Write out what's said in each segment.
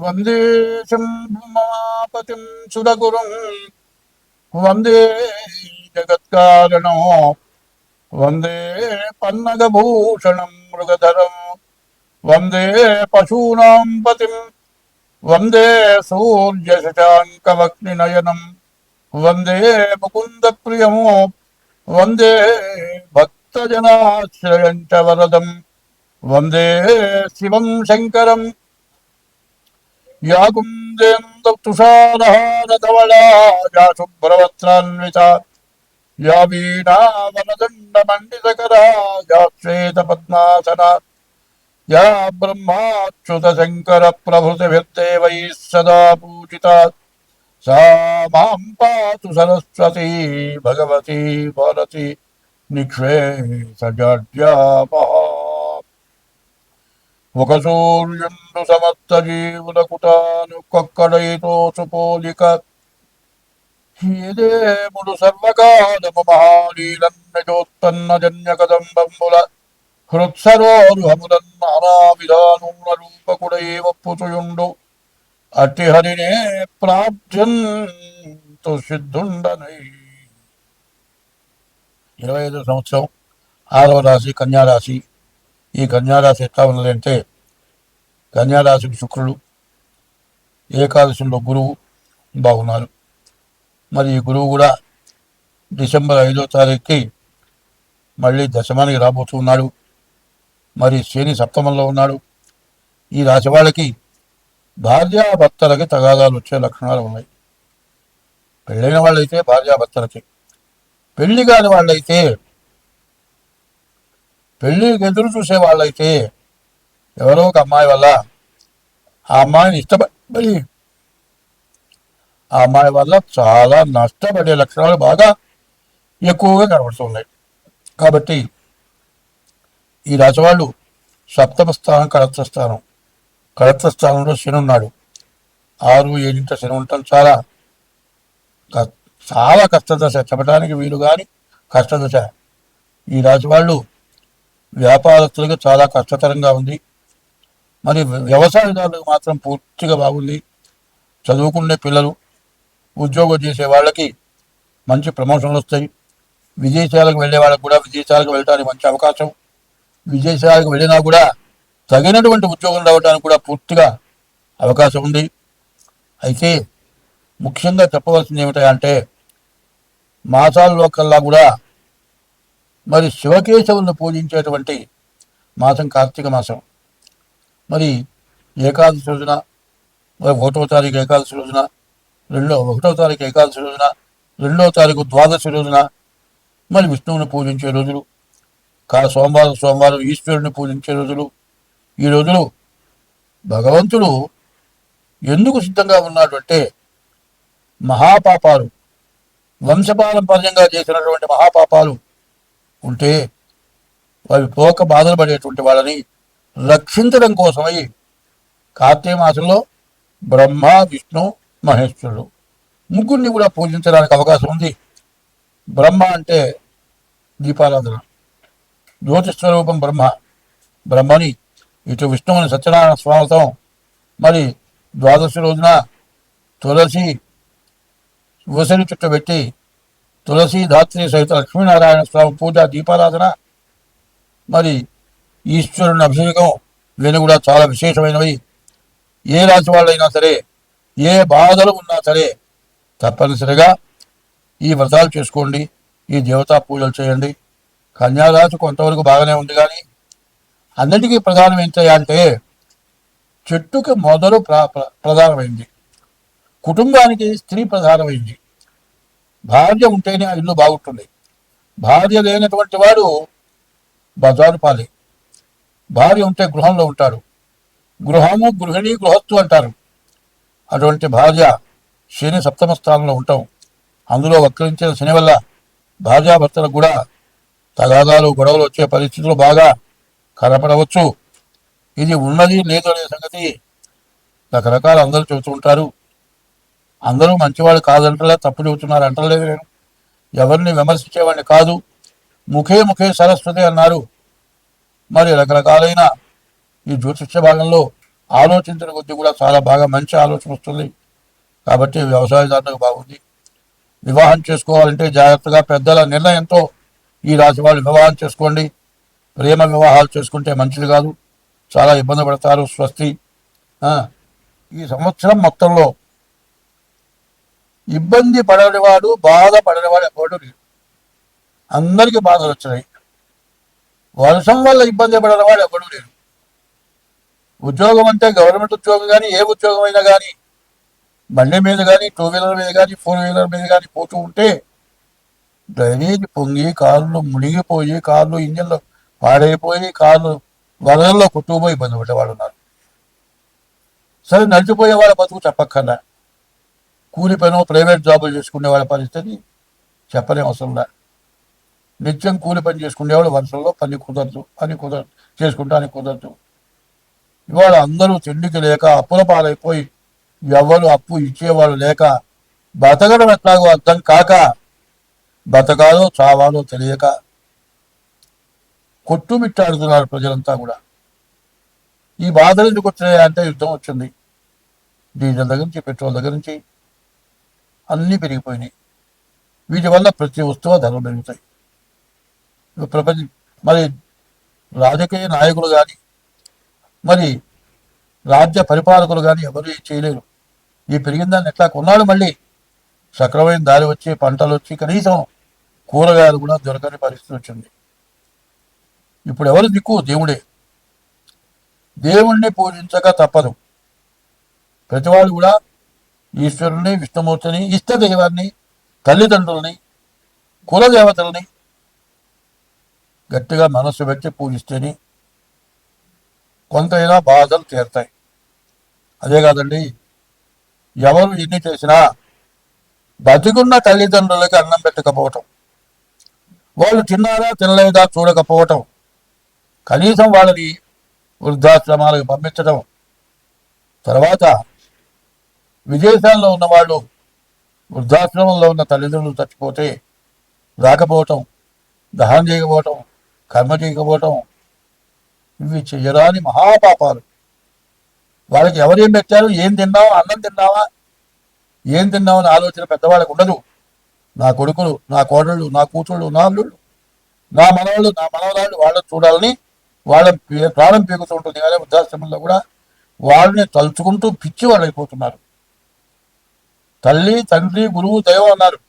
వందే శంభుమాపతిం సురగురుం వందే జగత్కారణం వందే పన్నగభూషణం మృగధరం వందే పశూనాం పతిం వందే సూర్యశశాంకవక్నినయనం వందే ముకుందప్రియం వందే భక్తజనాశ్రయం చ వరదం వందే శివం శంకరం या कुन्देन्दुतुषारहारधवला या शुभ्रवस्त्रान्विता या वीणावनदण्डमण्डितकरा या श्वेतपद्मासना या ब्रह्माच्युतशङ्करप्रभृतिभिर्देवैः सदा पूजिता सा मां पातु सरस्वती भगवती भारती निक्षेपजाड्यापहा ఒక సూర్యుండు సమస్త జీవులకుటాను కొక్కడైతో పోలిక ఏదేముడు సర్వకాలము మహాలీలన్నజోత్పన్న జన్య కదంబంబుల హృత్సరోరుహములన్ నానావిధానూన రూపకుడై ఒప్పుచుయుండు అట్టి హరినే ప్రార్థ్యంతు సిద్ధుండనై. 25వ సంవత్సరం 6వ రాశి కన్యారాశి. ఈ కన్యారాశి ఎట్లా ఉన్నదంటే, కన్యారాశికి శుక్రుడు, ఏకాదశిలో గురువు బాగున్నారు. మరి ఈ గురువు కూడా డిసెంబర్ 5వ తారీఖుకి మళ్ళీ దశమానికి రాబోతున్నాడు. మరి శని సప్తమంలో ఉన్నాడు. ఈ రాశి వాళ్ళకి భార్యాభర్తలకి తగాదాలు వచ్చే లక్షణాలు ఉన్నాయి. పెళ్ళైన వాళ్ళైతే భార్యాభర్తలకి, పెళ్లి కాని వాళ్ళైతే, పెళ్ళికి ఎదురు చూసే వాళ్ళైతే ఎవరో ఒక అమ్మాయి వల్ల ఆ అమ్మాయిని ఇష్టపడి ఆ అమ్మాయి వల్ల చాలా నష్టపడే లక్షణాలు బాగా ఎక్కువగా కనబడుతున్నాయి. కాబట్టి ఈ రాశి వాళ్ళు సప్తమ స్థానం కళత్ర స్థానంలో శని ఉన్నాడు. 6, 7 శని ఉండటం చాలా కష్టదశ, చెప్పడానికి వీలు కాని కష్టదశ. ఈ రాశి వాళ్ళు వ్యాపారస్తులకు చాలా కష్టతరంగా ఉంది. మరి వ్యవసాయదారులకు మాత్రం పూర్తిగా బాగుంది. చదువుకునే పిల్లలు, ఉద్యోగం చేసే వాళ్ళకి మంచి ప్రమోషన్లు వస్తాయి. విదేశాలకు వెళ్ళే వాళ్ళకు కూడా విదేశాలకు వెళ్ళడానికి మంచి అవకాశం. విదేశాలకు వెళ్ళినా కూడా తగినటువంటి ఉద్యోగం రావడానికి కూడా పూర్తిగా అవకాశం ఉంది. అయితే ముఖ్యంగా చెప్పవలసింది ఏమిటంటే, మాసాల్లో కల్లా కూడా మరి శివకేశవులను పూజించేటువంటి మాసం కార్తీక మాసం. మరి ఏకాదశి రోజున, మరి 1వ తారీఖు ఏకాదశి రోజున, 1వ తారీఖు ఏకాదశి రోజున, 2వ తారీఖు ద్వాదశి రోజున మరి విష్ణువుని పూజించే రోజులు. సోమవారం ఈశ్వరుని పూజించే రోజులు. ఈ రోజులు భగవంతుడు ఎందుకు సిద్ధంగా ఉన్నాడు అంటే, మహాపాపాలు, వంశపారంపర్యంగా చేసినటువంటి మహాపాపాలు ఉంటే అవి పోక బాధలు పడేటువంటి వాళ్ళని రక్షించడం కోసమై కార్తీక మాసంలో బ్రహ్మ, విష్ణు, మహేశ్వరుడు ముగ్గురిని కూడా పూజించడానికి అవకాశం ఉంది. బ్రహ్మ అంటే దీపారాధన, జ్యోతిస్వరూపం బ్రహ్మ. బ్రహ్మని ఇటు విష్ణువుని సత్యనారాయణ స్వామితో మరి ద్వాదశి రోజున తులసి ఉసిరి చుట్టూ పెట్టి తులసి ధాత్రి సహిత లక్ష్మీనారాయణ స్వామి పూజ, దీపారాధన, మరి ఈశ్వరుని అభిషేకం, ఇవన్నీ కూడా చాలా విశేషమైనవి. ఏ రాశి వాళ్ళైనా సరే, ఏ బాధలు ఉన్నా సరే తప్పనిసరిగా ఈ వ్రతాలు చేసుకోండి, ఈ దేవతా పూజలు చేయండి. కన్యారాశి కొంతవరకు బాగానే ఉంది, కానీ అన్నిటికీ ప్రధానం ఏంటంటే చెట్టుకి మొదలు ప్రధానమైంది, కుటుంబానికి స్త్రీ ప్రధానమైంది. భార్య ఉంటేనే ఆ ఇల్లు బాగుంటుంది. భార్య లేనటువంటి వాడు బజారు పాలే. భార్య ఉంటే గృహంలో ఉంటాడు. గృహము, గృహిణి, గృహస్థు అంటారు. అటువంటి భార్య శని సప్తమ స్థానంలో ఉంటాం. అందులో వక్రించిన శని వల్ల భార్యాభర్తలకు కూడా తగాదాలు, గొడవలు వచ్చే పరిస్థితులు బాగా కనపడవచ్చు. ఇది ఉన్నది లేదు అనే సంగతి రకరకాల అందరూ చెబుతుంటారు. అందరూ మంచివాళ్ళు కాదంటలే, తప్పు చెబుతున్నారు అంటలేదు. నేను ఎవరిని విమర్శించేవాడిని కాదు. ముఖే సరస్వతి అన్నారు. మరి రకరకాలైన ఈ జ్యోతిష్య భాగంలో ఆలోచించిన కొద్దీ కూడా చాలా బాగా మంచి ఆలోచన వస్తుంది. కాబట్టి వ్యవసాయదారులకు బాగుంది. వివాహం చేసుకోవాలంటే జాగ్రత్తగా పెద్దల నిర్ణయంతో ఈ రాశి వాళ్ళు వివాహం చేసుకోండి. ప్రేమ వివాహాలు చేసుకుంటే మంచిది కాదు, చాలా ఇబ్బంది పడతారు. స్వస్తి. ఈ సంవత్సరం మొత్తంలో ఇబ్బంది పడనివాడు, బాధపడనివాడు ఎవడు లేడు. అందరికీ బాధలు వచ్చినాయి. వర్షం వల్ల ఇబ్బంది పడనివాడు ఎవడు లేడు. ఉద్యోగం అంటే గవర్నమెంట్ ఉద్యోగం కానీ ఏ ఉద్యోగం అయినా కానీ బండి మీద కానీ, టూ వీలర్ మీద కానీ, ఫోర్ వీలర్ మీద కానీ పోతూ ఉంటే డ్రైనేజ్ పొంగి కార్లు మునిగిపోయి, కార్లు ఇంజన్లు పాడైపోయి, కార్లు వరదల్లో కొట్టుకుపోయి ఇబ్బంది పడేవాళ్ళు ఉన్నారు. సరే, నడిచిపోయే వాళ్ళ బతుకు చెప్పక్కర్లా. కూలి పని, ప్రైవేట్ జాబులు చేసుకునే వాళ్ళ పరిస్థితి చెప్పనే అవసరం లే. నిత్యం కూలి పని చేసుకునేవాళ్ళు వర్షంలో పని కుదరదు చేసుకుంటానికి కుదరదు. ఇవాళ అందరూ తిండికి లేక అప్పుల పాలైపోయి ఎవరు అప్పు ఇచ్చేవాళ్ళు లేక బతకడం ఎట్లాగో అర్థం కాక, బతకాలో చావాలో తెలియక కొట్టుమిట్టాడుతున్నారు ప్రజలంతా కూడా. ఈ బాధలు ఎందుకు వచ్చినాయి అంటే యుద్ధం వచ్చింది. డీజిల్ దగ్గర నుంచి, పెట్రోల్ దగ్గర నుంచి అన్నీ పెరిగిపోయినాయి. వీటి వల్ల ప్రతి వస్తువు ధరలు పెరుగుతాయి. మరి రాజకీయ నాయకులు కానీ, మరి రాజ్య పరిపాలకులు కానీ ఎవరు చేయలేరు. ఈ పెరిగిన దాన్ని ఎట్లా కొన్నాళ్ళు మళ్ళీ సక్రమైన దారి వచ్చి, పంటలు వచ్చి, కనీసం కూరగాయలు కూడా దొరకని పరిస్థితి వచ్చింది. ఇప్పుడు ఎవరు దిక్కు? దేవుడే. దేవుణ్ణి పూజించక తప్పదు. ప్రతివాడు కూడా ఈశ్వరుని, విష్ణుమూర్తిని, ఇష్ట దైవాన్ని, తల్లిదండ్రులని, కులదేవతలని గట్టిగా మనస్సు పెట్టి పూజిస్తేనే కొంతైనా బాధలు తీరుతాయి. అదే కాదండి, ఎవరు ఎన్ని చేసినా బతికున్న తల్లిదండ్రులకి అన్నం పెట్టకపోవటం, వాళ్ళు తిన్నారా తినలేదా చూడకపోవటం, కనీసం వాళ్ళని వృద్ధాశ్రమాలకు పంపించడం, తర్వాత విదేశాల్లో ఉన్నవాళ్ళు వృద్ధాశ్రమంలో ఉన్న తల్లిదండ్రులు చచ్చిపోతే రాకపోవటం, దహనం చేయకపోవటం, కర్మ చేయకపోవటం, ఇవి చెయ్యరాని మహాపాపాలు. వాళ్ళకి ఎవరేం పెట్టారు, ఏం తిన్నావా, అన్నం తిన్నావా, ఏం తిన్నావని ఆలోచన పెద్దవాళ్ళకు ఉండదు. నా కొడుకులు, నా కోడళ్ళు, నా కూతుళ్ళు, నా అల్లుళ్ళు, నా మనవాళ్ళు, నా మనవరాళ్ళు వాళ్ళని చూడాలని వాళ్ళ ప్రాణం పీకుతూ ఉంటుంది. కానీ వృద్ధాశ్రమంలో కూడా వాళ్ళని తలుచుకుంటూ పిచ్చి వాళ్ళు అయిపోతున్నారు. తల్లి, తండ్రి, గురువు, దైవం అన్నారు.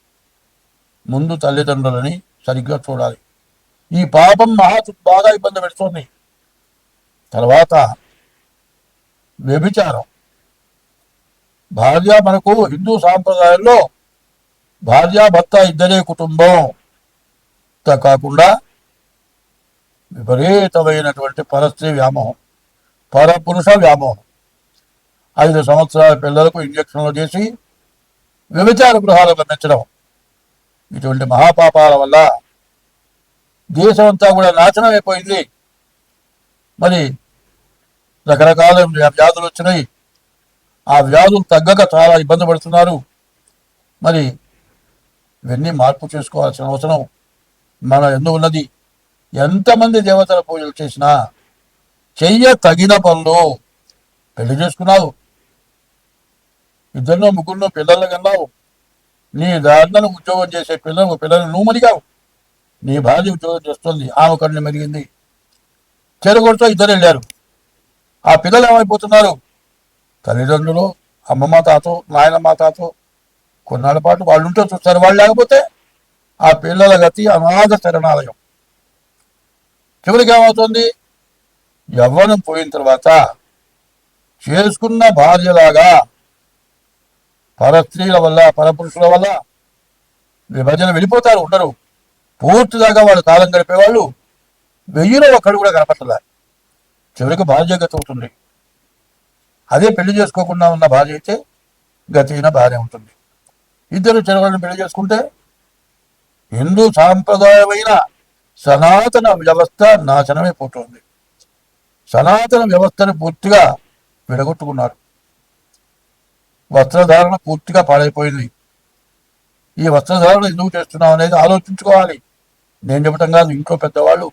ముందు తల్లిదండ్రులని సరిగ్గా చూడాలి. ఈ పాపం బాగా ఇబ్బంది పెడుతుంది. తర్వాత వ్యభిచారం. భార్య, మనకు హిందూ సాంప్రదాయంలో భార్యాభర్త ఇద్దరే కుటుంబం కాకుండా విపరీతమైనటువంటి పరస్త్రీ వ్యామోహం, పరపురుష వ్యామోహం. 5 సంవత్సరాల పిల్లలకు ఇంజక్షన్లు చేసి వ్యభిచార గృహాలకు పంపించడం, ఇటువంటి మహాపాపాల వల్ల దేశం అంతా కూడా నాశనం అయిపోయింది. మరి రకరకాల వ్యాధులు వచ్చినాయి. ఆ వ్యాధులు తగ్గక చాలా ఇబ్బంది పడుతున్నారు. మరి ఇవన్నీ మార్పు చేసుకోవాల్సిన అవసరం మన ఎందుకు ఉన్నది. ఎంతమంది దేవతల పూజలు చేసినా చెయ్య తగిన పనులు. పెళ్లి చేసుకున్నావు, 2 3 పిల్లలు కన్నావు, నీ దారిని ఉద్యోగం చేసే పిల్లలు నువ్వు మరిగావు, నీ భార్య ఉద్యోగం చేస్తుంది, ఆమె కన్ను మెరిగింది, చెరగొడుతూ 2 వెళ్ళారు. ఆ పిల్లలు ఏమైపోతున్నారు? తల్లిదండ్రులు, అమ్మమ్మ తాతో, నాయనమ్మ తాతో కొన్నాళ్ళ పాటు వాళ్ళు ఉంటే చూస్తారు. వాళ్ళు లేకపోతే ఆ పిల్లల గతి అనాథ శరణాలయం. చివరికి ఏమవుతుంది? యవ్వనం పోయిన తర్వాత చేసుకున్న భార్యలాగా పరస్త్రీల వల్ల, పరపురుషుల వల్ల విభజన వెళ్ళిపోతారు. ఉండరు. పూర్తిదాకా వాళ్ళు కాలం గడిపేవాళ్ళు 1000లో ఒక్కడు కూడా కనపట్టలే. చివరికి భార్య గతి అవుతుంది. అదే పెళ్లి చేసుకోకుండా ఉన్న భార్య అయితే గతి అయిన భార్య ఉంటుంది. ఇద్దరు చెరవలను పెళ్లి చేసుకుంటే హిందూ సాంప్రదాయమైన సనాతన వ్యవస్థ నాశనమైపోతుంది. సనాతన వ్యవస్థను పూర్తిగా విడగొట్టుకున్నారు. వస్త్రధారణ పూర్తిగా పాడైపోయింది. ఈ వస్త్రధారణ ఎందుకు చేస్తున్నాం అనేది ఆలోచించుకోవాలి. నేను చెప్పటం కాదు, ఇంట్లో పెద్దవాళ్ళు